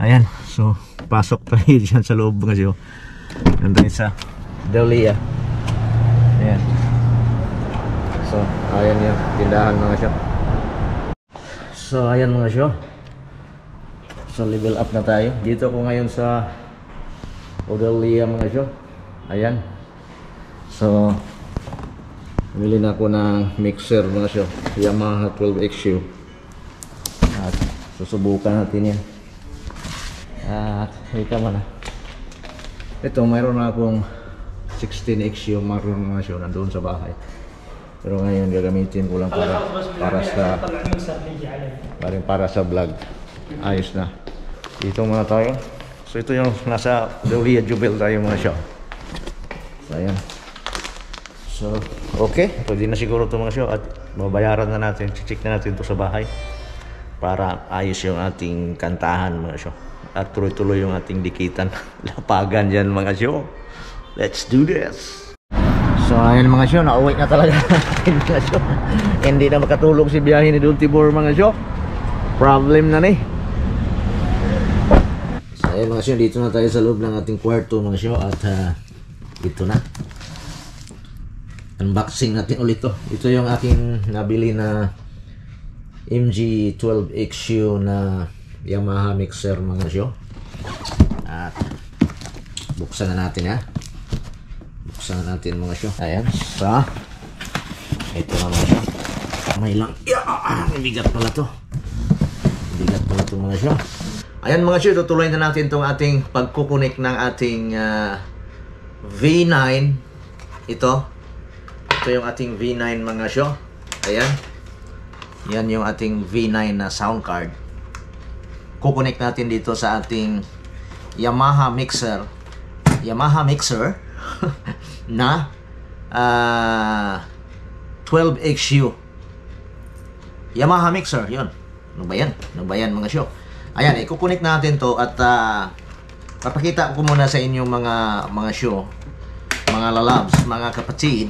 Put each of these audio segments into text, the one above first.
Ayan, so pasok tayo dyan sa loob kasi nandun sa Dahlia. Ayan. So, ayan yung tindahan mga syo. So, ayan mga syo. So, level up na tayo. Dito ko ngayon sa Dahlia mga syo. Ayan. So, bili na ako ng mixer mga syo. Yamaha 12XU. At susubukan natin yan. At ika man na. Ito, mayroon na akong 16XU mayroon mga syo nandun sa bahay. Pero ngayon gagamitin ko lang para sa vlog. Ayos na. Dito muna tayo. So ito yung nasa Dahlia Jubel tayo mga syo. So ayan. So okay, pwede na siguro ito mga syo. At babayaran na natin, check na natin ito sa bahay para ayos yung ating kantahan mga syo. At tuloy-tuloy yung ating dikitan. Lapagan dyan mga syo. Let's do this. So ayan mga syo, nauwi na talaga. Hindi na makatulog si biyahe ni Don Tibor mga syo. Problem na ni. So ayan mga syo, dito na tayo sa loob ng ating kwarto mga syo. At ito na, unboxing natin ulit to. Ito yung aking nabili na MG12XU na Yamaha mixer mga syo. At buksan na natin ha. Buksan na natin mga syo. Ayan. So ito na mga syo. May lang. Bigat pala to. Bigat pala to mga syo. Ayan mga syo, tutuloy na natin itong ating pagkukunik ng ating V9. Ito yung ating V9 mga syo. Ayan. Yan yung ating V9 na sound card. Kukunik natin dito sa ating Yamaha mixer na 12XU Yamaha mixer, yun. Ano ba yan mga syo? Ayan, ikukunik natin to at papakita ko muna sa inyo mga syo, mga lalabs, mga kapatid,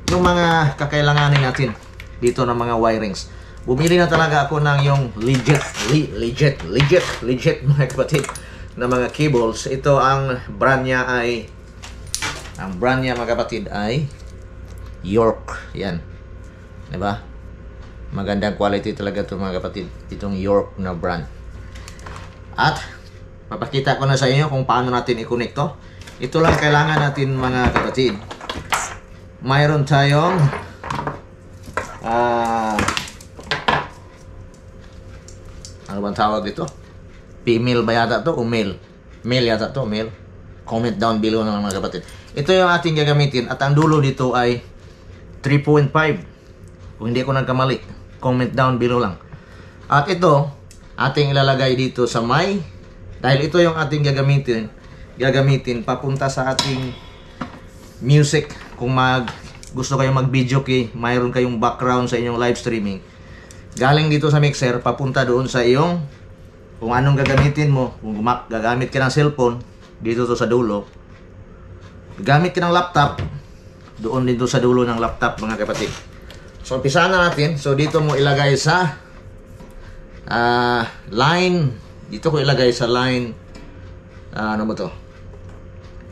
yung mga kakailanganin natin dito ng mga wirings. Bumili na talaga ako ng yung legit mga kapatid na mga cables. Ito ang brand niya mga kapatid ay York. Yan. Diba? Magandang quality talaga ito mga kapatid. Itong York na brand. At papakita ko na sa inyo kung paano natin i-connect to. Ito lang kailangan natin mga kapatid. Mayroon tayong ano bang tawag dito? Female ba yata to o male? Male yata to, male. Comment down below naman mga kapatid. Ito yung ating gagamitin at ang dulo dito ay 3.5. Kung hindi ako nagkamali, comment down below lang. At ito, ating ilalagay dito sa may, dahil ito yung ating gagamitin papunta sa ating music. Kung gusto kayong mag-video key, mayroon kayong background sa inyong live streaming. Galing dito sa mixer, papunta doon sa iyong, kung anong gagamitin mo. Kung gagamit ka ng cellphone, dito to sa dulo. Gamit ka ng laptop, doon dito sa dulo ng laptop mga kapatid. So umpisahan na natin. So dito mo ilagay sa line. Dito ko ilagay sa line ano mo to?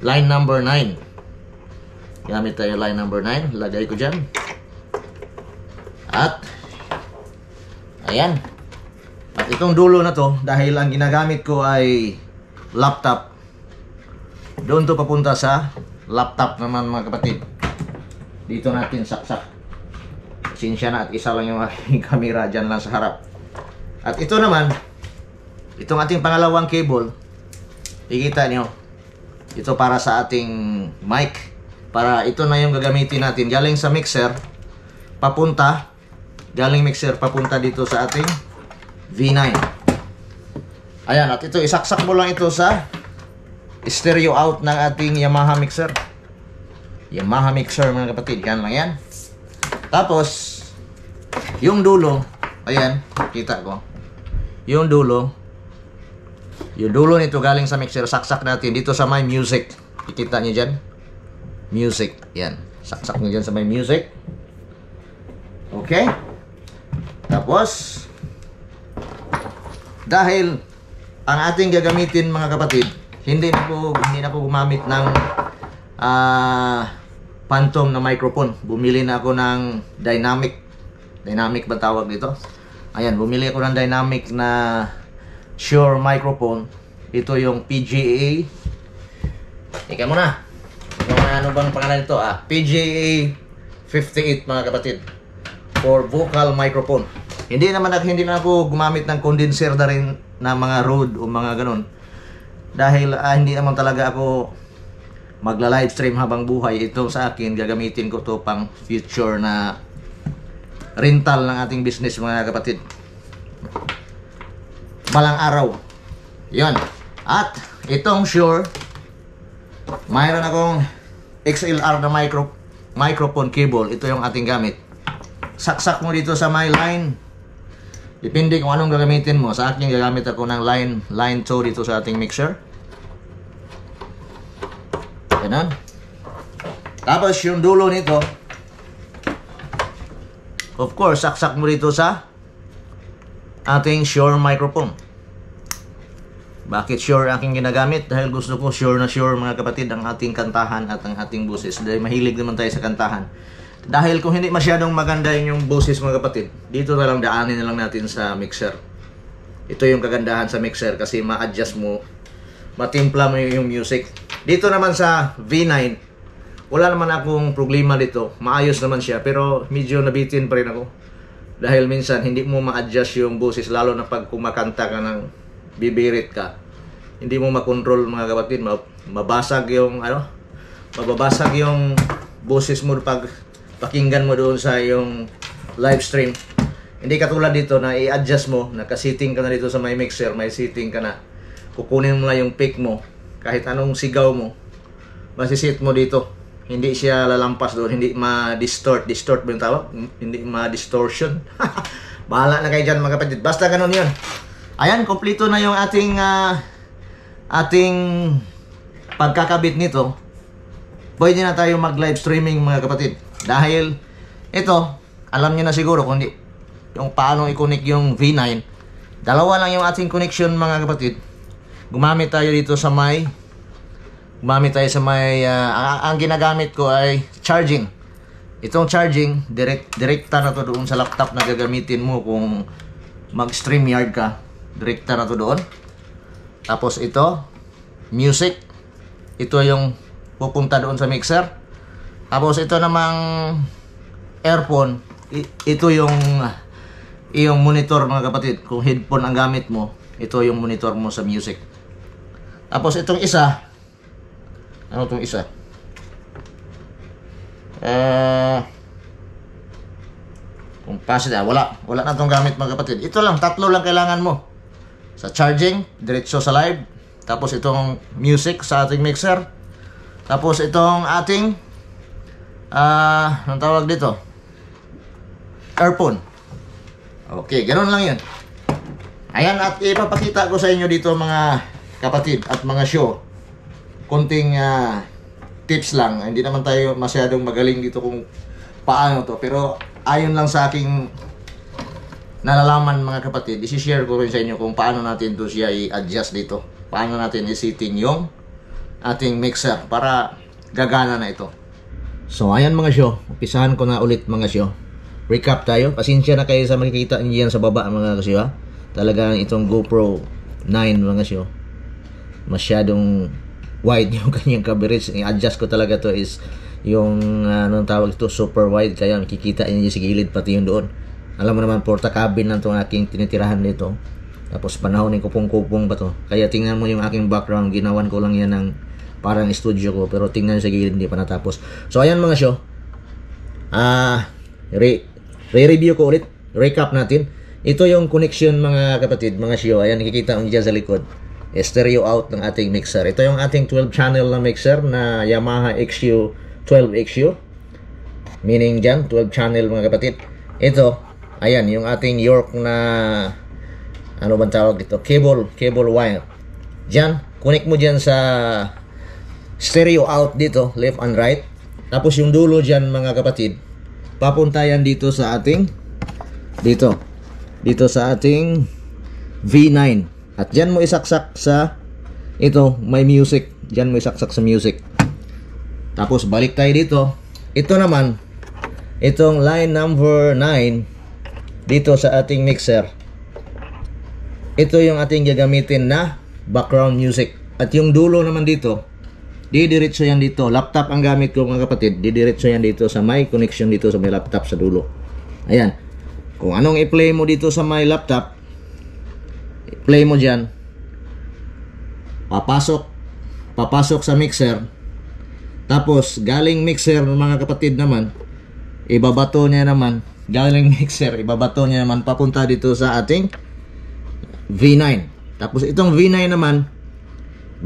Line number 9. Gamit tayo line number 9. Lagay ko dyan. At ayan. At itong dulo na to, dahil ang ginagamit ko ay laptop, doon to papunta sa laptop naman mga kapatid. Dito natin saksak. Sinsya na at isa lang yung aking camera dyan lang sa harap. At ito naman, itong ating pangalawang cable, ikita nyo, ito para sa ating mic. Para ito na yung gagamitin natin. Galing sa mixer, papunta, dito sa ating V9. Ayan, at ito, isaksak mo lang ito sa stereo out ng ating Yamaha mixer. Yamaha mixer mga kapatid, yan lang yan. Tapos yung dulo, ayan, kita ko. Yung dulo nito galing sa mixer, saksak natin dito sa my music. Ikita niyo dyan, music, yan. Saksak niyo dyan sa my music. Okay. Tapos dahil ang ating gagamitin mga kapatid, hindi na po gumamit ng phantom na microphone. Bumili na ako ng dynamic ba tawag dito? Ayan, bumili ako ng dynamic na Shure microphone. Ito yung PGA. Ika mo na. Ano bang pangalan ito? PGA 58 mga kapatid. For vocal microphone. Hindi na ako gumamit ng condenser na rin na mga Rode o mga ganun. Dahil hindi naman talaga ako magla-livestream habang buhay. Ito sa akin, gagamitin ko to pang future na rental ng ating business mga kapatid. Balang araw. Yun. At itong Shure, mayroon akong XLR na microphone cable. Ito yung ating gamit. Saksak mo dito sa my line. Depende kung anong gagamitin mo. Sa akin, gagamit ako ng line 2 dito sa ating mixer. Ganun. Tapos yung dulo nito, of course, saksak mo dito sa ating Shure microphone. Bakit Shure aking ginagamit? Dahil gusto ko Shure na Shure mga kapatid ang ating kantahan at ang ating boses. Dahil mahilig naman tayo sa kantahan. Dahil kung hindi masyadong maganda yung boses mga kapatid, dito na lang daanin na lang natin sa mixer. Ito yung kagandahan sa mixer kasi ma-adjust mo, matimpla mo yung music. Dito naman sa V9, wala naman akong problema dito. Maayos naman siya pero medyo nabitin pa rin ako. Dahil minsan hindi mo ma-adjust yung boses, lalo na pag kumakanta ka ng bibirit ka. Hindi mo makontrol mga kapatid, mababasag yung boses mo pag pakinggan mo doon sa yung live stream. Hindi katulad dito na i-adjust mo, naka-setting ka na dito sa may mixer, may setting ka na. Kukunin mo na yung pick mo, kahit anong sigaw mo, masisit mo dito. Hindi siya lalampas doon, hindi ma-distort ba yung tawag? Hindi ma-distortion. Bahala na kayo dyan mga kapatid. Basta ganun yun. Ayan, kompleto na yung ating pagkakabit nito. Pwede na tayo mag-live streaming mga kapatid. Dahil ito, alam niyo na siguro kung di, yung paano i-connect yung V9. Dalawa lang yung ating connection mga kapatid. Gumamit tayo sa may ang ginagamit ko ay charging. Itong charging, direkta na to doon sa laptop na gagamitin mo kung mag-StreamYard ka. Direkta na to doon. Tapos ito, music. Ito yung pupunta doon sa mixer. Tapos ito namang earphone. Ito yung monitor mga kapatid. Kung headphone ang gamit mo, ito yung monitor mo sa music. Tapos itong isa, ano itong isa? Kung pasit wala na itong gamit mga kapatid. Ito lang, tatlo lang kailangan mo. Sa charging, diretso sa live. Tapos itong music sa ating mixer. Tapos itong ating anong tawag dito? Earphone. Okay, ganoon lang yun. Ayan, at ipapakita ko sa inyo dito mga kapatid at mga show. Konting tips lang. Hindi naman tayo masyadong magaling dito kung paano to. Pero ayon lang sa aking nalalaman mga kapatid, isi-share ko rin sa inyo kung paano natin to siya i-adjust dito. Paano natin i-setting yung ating mixer para gagana na ito. So ayan mga show, umpisahan ko na ulit mga show. Recap tayo. Pasensya na kayo sa makikita niyo yan sa baba mga show. Talagang itong GoPro 9 mga show, masyadong wide yung kanyang coverage. I-adjust ko talaga to is yung anong tawag ito, super wide, kaya makikita niyo sa gilid pati yung doon. Alam mo naman, porta cabin lang itong aking tinitirahan dito. Tapos panahon ng kupong-kupong ba to. Kaya tingnan mo yung aking background, ginawan ko lang yan ng parang studio ko, pero tingnan sa gilid, hindi pa natapos. So ayan mga show, re-review ko ulit, recap natin. Ito yung connection mga kapatid, mga show. Ayan, nakikita mo dyan sa likod, stereo out ng ating mixer. Ito yung ating 12 channel na mixer na Yamaha XU 12XU, meaning dyan 12 channel mga kapatid. Ito, ayan yung ating York na ano bang tawag dito, cable wire. Dyan, connect mo dyan sa stereo out dito, left and right. Tapos yung dulo dyan mga kapatid, papunta yan dito sa ating dito sa ating V9. At dyan mo isaksak sa ito, may music. Dyan mo isaksak sa music. Tapos balik tayo dito. Ito naman, itong line number 9 dito sa ating mixer. Ito yung ating gagamitin na background music. At yung dulo naman dito, didiretso yan dito. Laptop ang gamit ko mga kapatid. Didiretso yan dito sa may connection dito sa may laptop sa dulo. Ayan. Kung anong i-play mo dito sa my laptop, play mo dyan, papasok sa mixer, tapos galing mixer mga kapatid naman, ibabato niya naman, papunta dito sa ating V9. Tapos itong V9 naman,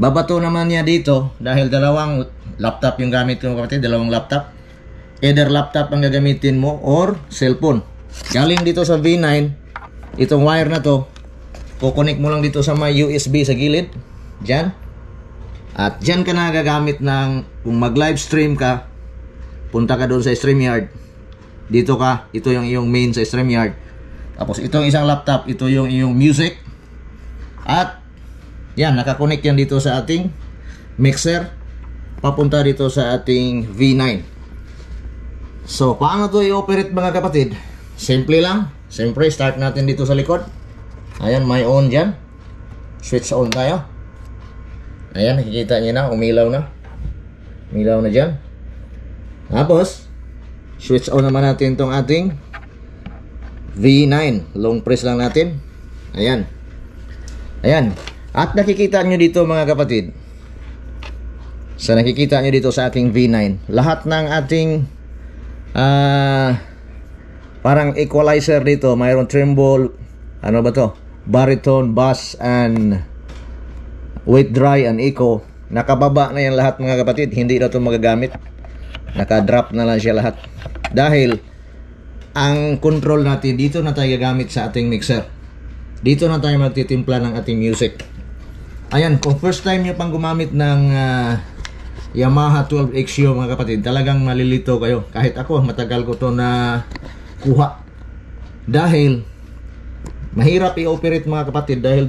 babato naman niya dito, dahil dalawang laptop yung gamit ko mga kapatid, dalawang laptop. Either laptop ang gagamitin mo or cellphone. Galing dito sa V9, itong wire na to, kukonek mo lang dito sa may USB sa gilid, dyan. At dyan ka na gagamit ng, kung mag live stream ka, punta ka doon sa StreamYard, dito ka, ito yung iyong main sa StreamYard. Tapos itong isang laptop, ito yung iyong music. At yan, nakakonek yan dito sa ating mixer, papunta dito sa ating V9. So paano to i-operate mga kapatid? Simple lang. Siyempre, start natin dito sa likod. Ayan, may on dyan. Switch on tayo. Ayan, nakikita nyo na, umilaw na. Umilaw na dyan. Tapos, switch on naman natin itong ating V9. Long press lang natin. Ayan. Ayan. At nakikita nyo dito mga kapatid. So, nakikita nyo dito sa ating V9. Lahat ng ating parang equalizer dito, mayroon tremble, ano ba to, baritone, bass, and wet, dry, and echo. Nakababa na yan lahat mga kapatid. Hindi na ito magagamit. Nakadrop na lang siya lahat. Dahil ang control natin, dito na tayo gagamit sa ating mixer. Dito na tayo magtitimpla ng ating music. Ayan, kung first time nyo pang gumamit ng Yamaha 12XU mga kapatid, talagang malilito kayo. Kahit ako, matagal ko to na kuha. Dahil mahirap i-operate mga kapatid, dahil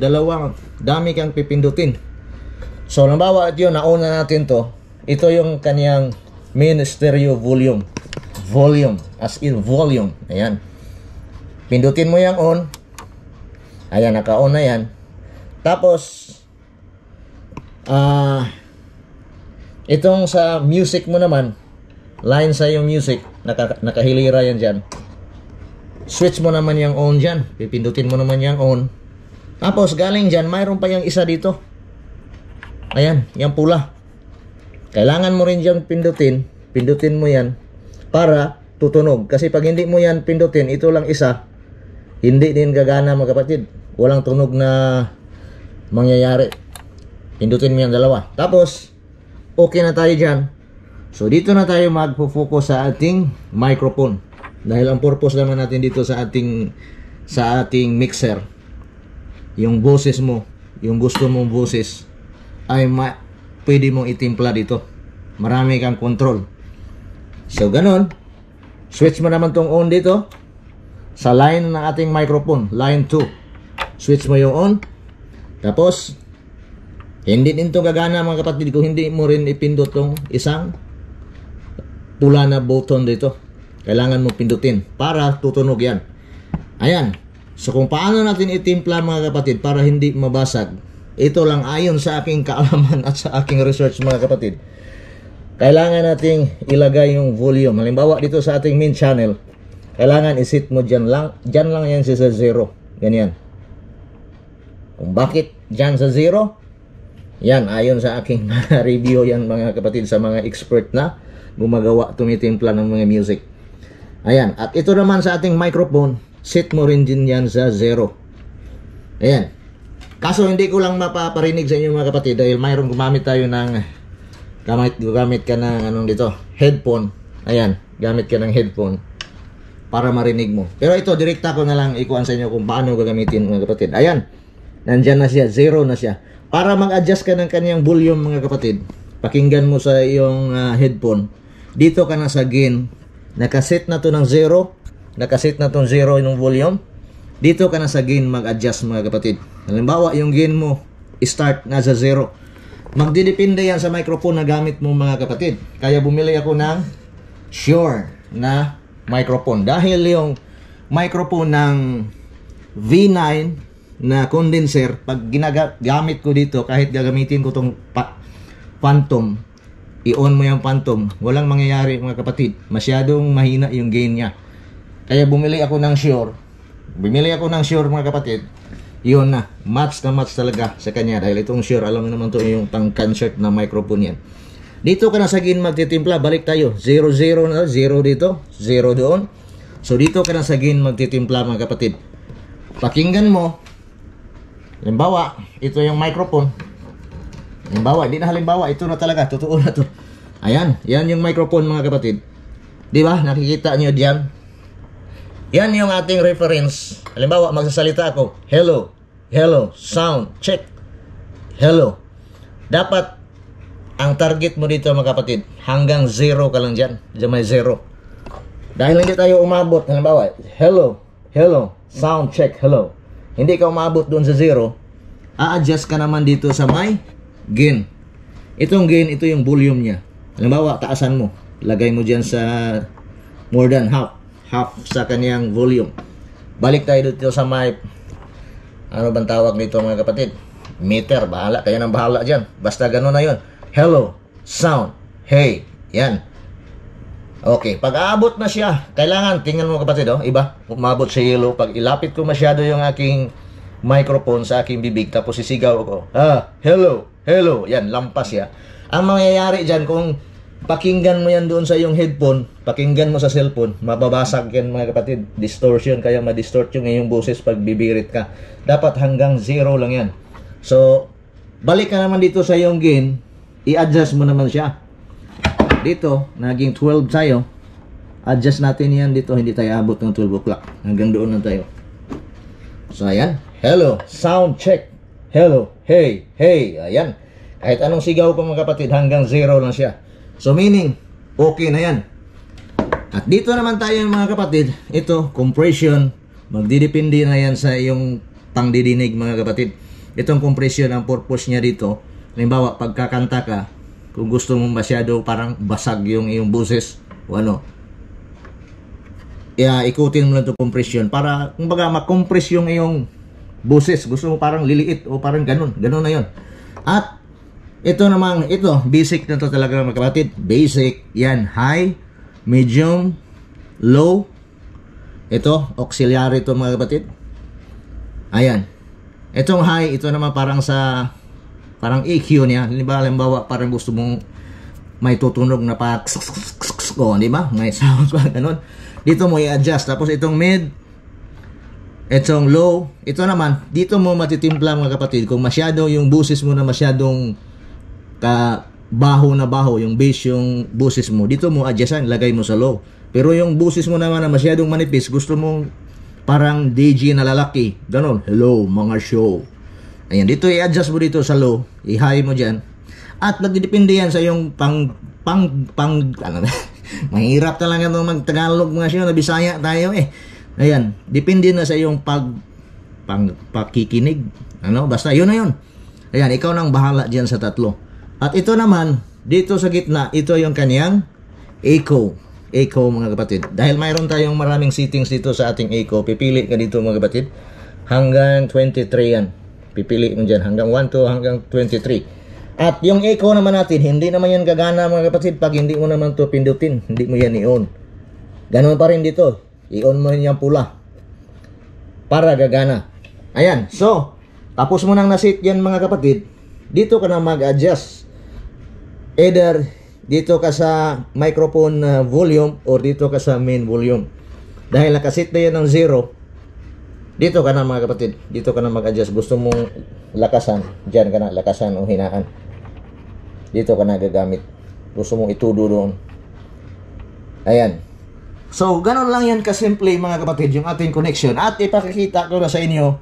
dami kang pipindutin. So nabawa at yun, nauna natin to. Ito yung kanyang main stereo volume. As in volume. Ayan. Pindutin mo yung on. Ayan, naka-on na yan. Tapos itong sa music mo naman, line sa yung music, nakahilira yan dyan. Switch mo naman yung on dyan. Pipindutin mo naman yung on. Tapos galing dyan, mayroon pa yung isa dito. Ayan, yung pula. Kailangan mo rin dyan pindutin. Pindutin mo yan para tutunog. Kasi pag hindi mo yan pindutin, ito lang isa, hindi din gagana mga kapatid. Walang tunog na mangyayari. Pindutin mo yung dalawa. Tapos okay na tayo dyan. So dito na tayo magpo-focus sa ating microphone. Dahil ang purpose naman natin dito sa ating mixer, yung boses mo, yung gusto mong boses ay pwede mong itimpla dito. Marami kang control. So ganon, switch mo naman tong on dito sa line ng ating microphone, line 2. Switch mo yung on. Tapos hindi din to gagana mga kapatid kung hindi mo rin ipindot tong isang pula na button dito. Kailangan mo pindutin para tutunog yan. Ayan. So kung paano natin itimpla mga kapatid para hindi mabasag, ito lang ayon sa aking kaalaman at sa aking research mga kapatid. Kailangan nating ilagay yung volume. Halimbawa dito sa ating main channel, kailangan isit mo dyan lang yan sa 0. Ganyan. Kung bakit dyan sa 0, yan ayon sa aking review yan mga kapatid, sa mga expert na gumagawa, tumitimpla ng mga music. Ayan, at ito naman sa ating microphone, set mo rin din yan sa 0. Ayan. Kaso hindi ko lang mapaparinig sa inyo mga kapatid dahil mayroong gumamit tayo ng gamit ka ng anong dito, headphone. Ayan, gamit ka ng headphone para marinig mo. Pero ito, direkta ko na lang ikuan sa inyo kung paano gagamitin mga kapatid. Ayan, nandyan na siya, 0 na siya. Para mag-adjust ka ng kanyang volume mga kapatid, pakinggan mo sa iyong headphone. Dito ka na sa gain. Nakaset na to ng 0. Nakaset na tong 0 yung volume. Dito ka na sa gain mag-adjust mga kapatid. Halimbawa, yung gain mo, start na sa 0. Magdidepende yan sa microphone na gamit mo mga kapatid. Kaya bumili ako ng Shure na microphone. Dahil yung microphone ng V9 na condenser, pag ginagamit ko dito, kahit gagamitin ko tong Phantom, i-on mo yung Phantom, walang mangyayari mga kapatid. Masyadong mahina yung gain niya. Kaya bumili ako ng Shure. Mga kapatid. Yun na, match talaga sa kanya. Dahil itong Shure, alam mo naman to yung pang-concert na microphone yan. Dito ka na sa gain magtitimpla. Balik tayo. 0, 0 na. 0 dito. 0 doon. So dito ka na sa gain magtitimpla mga kapatid. Pakinggan mo. Halimbawa, ito yung microphone. Halimbawa, di na halimbawa. Ito na talaga. Totoo na to. Ayan. Yan yung microphone mga kapatid. Di ba? Nakikita nyo diyan. Yan yung ating reference. Halimbawa, magsasalita ako. Hello. Hello. Sound. Check. Hello. Dapat, ang target mo dito mga kapatid, hanggang 0 ka lang dyan. Diyan may 0. Dahil hindi tayo umabot. Halimbawa, hello. Hello. Sound. Check. Hello. Hindi ka umabot doon sa 0. A-adjust ka naman dito sa may gain. Itong gain, ito yung volume niya. Halimbawa, taasan mo. Lagay mo dyan sa more than half sa kanyang volume. Balik tayo dito sa may, ano bang tawag nito mga kapatid? Meter, bahala. Kaya nang bahala dyan. Basta gano'n na yun. Hello, sound, hey. Yan. Okay, pag aabot na siya, kailangan, tingnan mo kapatid, oh, iba, umabot sa yellow. Pag ilapit ko masyado yung aking microphone sa aking bibig, tapos sisigaw ko, hello, hello. Yan, lampas siya. Ang mangyayari dyan, kung pakinggan mo yan doon sa iyong headphone, pakinggan mo sa cellphone, mababasag yan mga kapatid. Distortion, kaya ma-distort yung iyong boses pag bibirit ka. Dapat hanggang 0 lang yan. So, balik ka naman dito sa iyong gain, i-adjust mo naman siya. Dito, naging 12 tayo. Adjust natin yan dito, hindi tayo abot ng 12 o'clock. Hanggang doon lang tayo. So, ayan. Hello, sound check. Hello, hey, hey. Ayan. Kahit anong sigaw ko mga kapatid, hanggang 0 lang siya. So meaning, okay na yan. At dito naman tayo mga kapatid, ito, compression, magdidepende na yan sa iyong pangdidinig mga kapatid. Itong compression, ang purpose niya dito, halimbawa, pagkakanta ka, kung gusto mo masyado parang basag yung iyong boses, o ano, ikutin mo lang itong compression, para, kumbaga, makompress yung iyong boses, gusto mo parang liliit, o parang ganun na yun. At, ito namang, ito, basic na to talaga mga kapatid. Basic, yan, high, medium, low. Ito, auxiliary to mga kapatid. Ayan. Itong high, ito naman parang sa, parang EQ niya. Halimbawa, parang gusto mong may tutunog na pa, di ba? May sound pa, ganun. Dito mo i-adjust. Tapos itong mid, itong low, ito naman, dito mo matitimpla mga kapatid. Kung masyado yung busis mo na masyadong baho na baho, yung bass yung busis mo, dito mo adjustan, lagay mo sa low. Pero yung busis mo naman na masyadong manipis, gusto mong parang DJ na lalaki, ganon, hello mga show. Ayan, dito i-adjust mo dito sa low, i-high mo dyan. At nagdidepende yan sa yung ano, mahirap talaga itong mag-Tagalog mga show, na Bisaya tayo eh. Ayan, depende na sa yung pakikinig. Ano, basta yun na yun. Ayan, ikaw nang bahala dyan sa tatlo. At ito naman, dito sa gitna, ito yung kanyang echo. Echo mga kapatid. Dahil mayroon tayong maraming settings dito sa ating echo, pipili ka dito mga kapatid. Hanggang 23 yan. Pipili mo dyan. Hanggang 1 to hanggang 23. At yung echo naman natin, hindi naman yan gagana mga kapatid pag hindi mo naman to pindutin. Hindi mo yan i-on. Ganon pa rin dito. I-on mo yan pula. Para gagana. Ayan. So, tapos mo nang nasit yan mga kapatid. Dito ka na mag-adjust. Either dito ka sa microphone volume or dito ka sa main volume. Dahil nakasit na yan ng 0, dito ka na mga kapatid. Dito ka na mag-adjust. Gusto mong lakasan, dyan ka na, lakasan o hinaan. Dito ka na gagamit. Gusto mong itudo doon. Ayan. So, ganun lang yan kasimple mga kapatid, yung ating connection. At ipakikita ko na sa inyo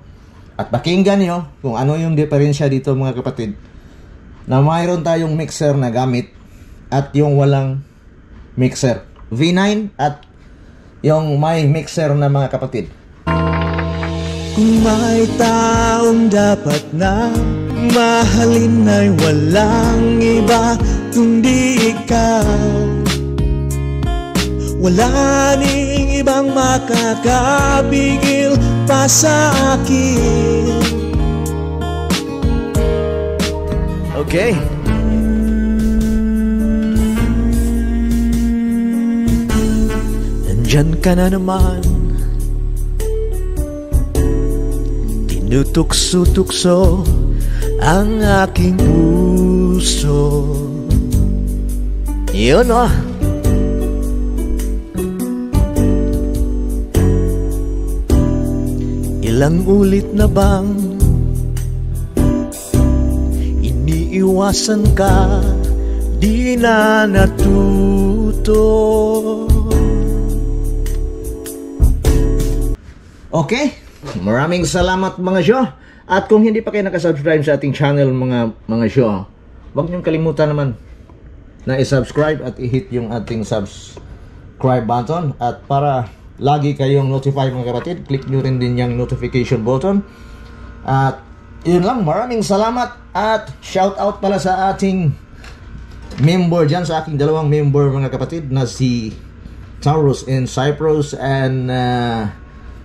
at pakinggan nyo kung ano yung diferensya dito mga kapatid, na mayroon tayong mixer na gamit at yung walang mixer. V9 at yung may mixer na mga kapatid. Kung may taong dapat na mahalin ay walang iba kundi ikaw. Wala ning ibang makakapigil pa sa akin. Okay. Nandyan ka na naman, tinutukso-tukso ang aking puso. Yun oh. Ilang ulit na bang iniiwasan ka, di na natuto. Okay, maraming salamat mga syo. At kung hindi pa kayo nakasubscribe sa ating channel mga syo, huwag niyong kalimutan naman na i-subscribe at i-hit yung ating subscribe button. At para lagi kayong notify mga kapatid, click nyo rin din yung notification button. At yun lang, maraming salamat. At shout out pala sa ating member dyan, sa aking dalawang member mga kapatid, na si Taurus in Cyprus and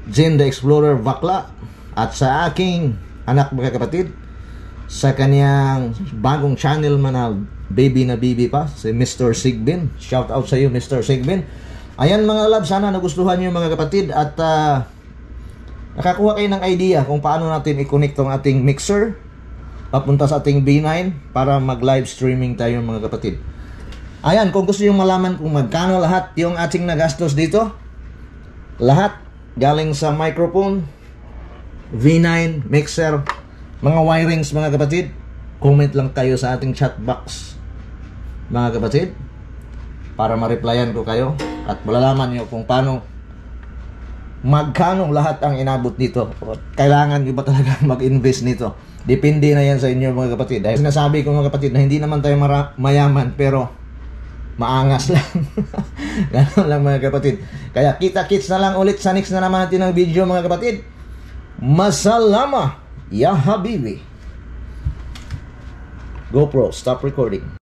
Jin the Explorer Vakla. At sa aking anak mga kapatid, sa kanyang bagong channel man na baby pa, si Mr. Sigbin. Shout out sa iyo Mr. Sigbin. Ayan mga love, sana nagustuhan niyo mga kapatid. At nakakuha kayo ng idea kung paano natin i-connect tong ating mixer papunta sa ating B9 para mag live streaming tayo mga kapatid. Ayan, kung gusto niyo malaman kung magkano lahat yung ating nagastos dito, lahat galing sa microphone, V9, mixer, mga wirings mga kapatid, comment lang kayo sa ating chat box mga kapatid para ma-replyan ko kayo at malalaman nyo kung paano, magkano lahat ang inabot dito. Kailangan nyo ba talaga mag-invest nito? Depende na yan sa inyo mga kapatid. Dahil sinasabi ko mga kapatid na hindi naman tayo mayaman pero maangas lang. Ganun lang mga kapatid. Kaya kita-kits na lang ulit sa next na naman natin ng video mga kapatid. Masalama ya habibi. GoPro, stop recording.